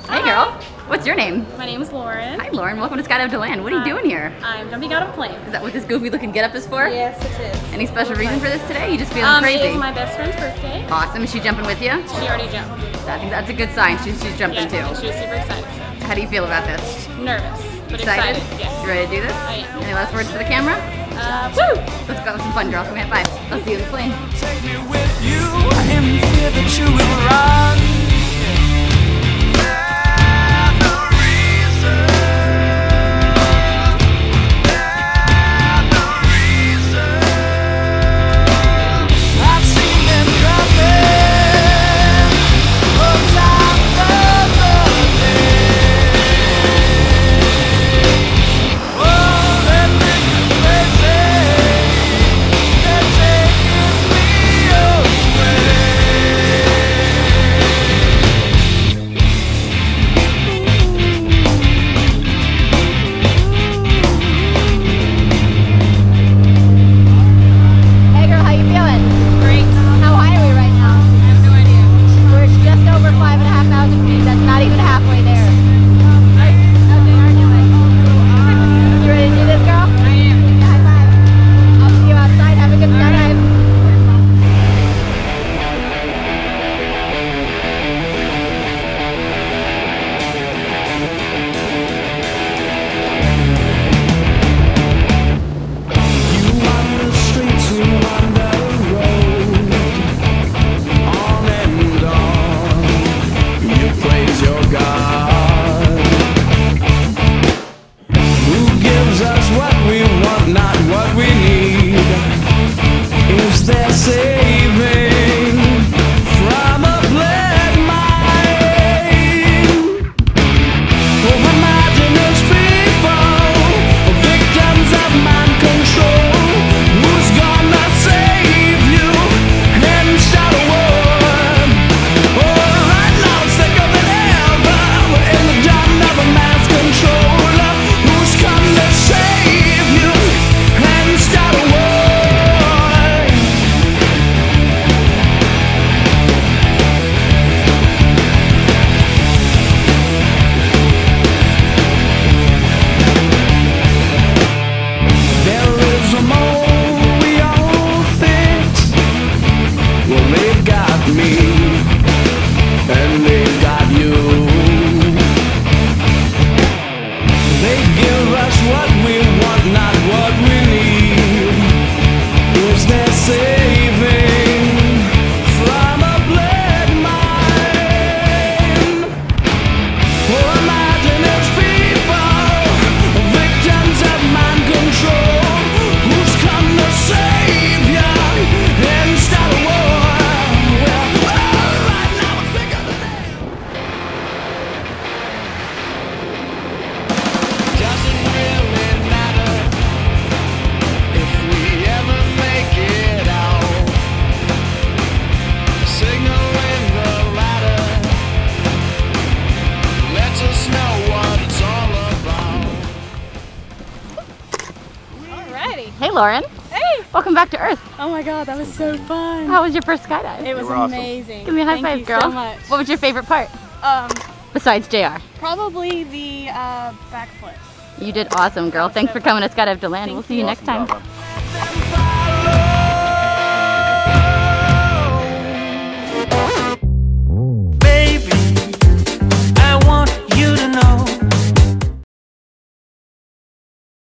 Hey girl, what's your name? My name is Lauren. Hi Lauren, welcome to Skydive DeLand. What are you doing here? I'm jumping out of a plane. Is that what this goofy looking getup is for? Yes, it is. Any special reason for this today? You just feeling crazy? It is my best friend's birthday. Awesome, is she jumping with you? She already jumped. I think that's a good sign. She's jumping Yes, too. she was super excited. How do you feel about this? Nervous, but Excited? excited. Yes. You ready to do this? I am. Any last words to the camera? Woo! Let's go have some fun, girls. We have 5. I'll see you in the plane. Take me with you in fear that you will run. There's no reason. There's no reason. I've seen them dropping from time to day. Oh, they're thinking crazy. They're taking me away. Hey girl, how you feeling? Great. How high are we right now? I have no idea. We're just over 5,500 feet. That's not even halfway there. You ready to do this, girl? I am. Give me a high five. I'll see you outside. Have a good skydive. You wander straight to wander road, on and on. You praise your God, who gives us what we want, not what we need. Is there saving from a black mind? Oh, imagine those people, victims of mind control. Who's gonna save you and start a war? Oh, right now it's thicker than ever. We're in the dawn of a man's control. Who's come to save you and start a war? There is a mole we all fix. Well, they've got me, and they've got you. They give us what we want, not what we need. Is there saving from a black mind? Oh, imagine it's people, victims of mind control. Who's come to save you and start a war? Well, right now it's thicker than ever. Doesn't really matter if we ever make it out. Signal in the ladder lets us know what it's all about. Alrighty. Hey Lauren, Hey! welcome back to Earth. Oh my god, that was so fun. How was your first skydive? It was amazing. Give me a high Thank five, you girl. so much. What was your favorite part besides JR? Probably the backflip. You did awesome, girl. Thanks for coming to Skydive DeLand. We'll Thank see you you. next time.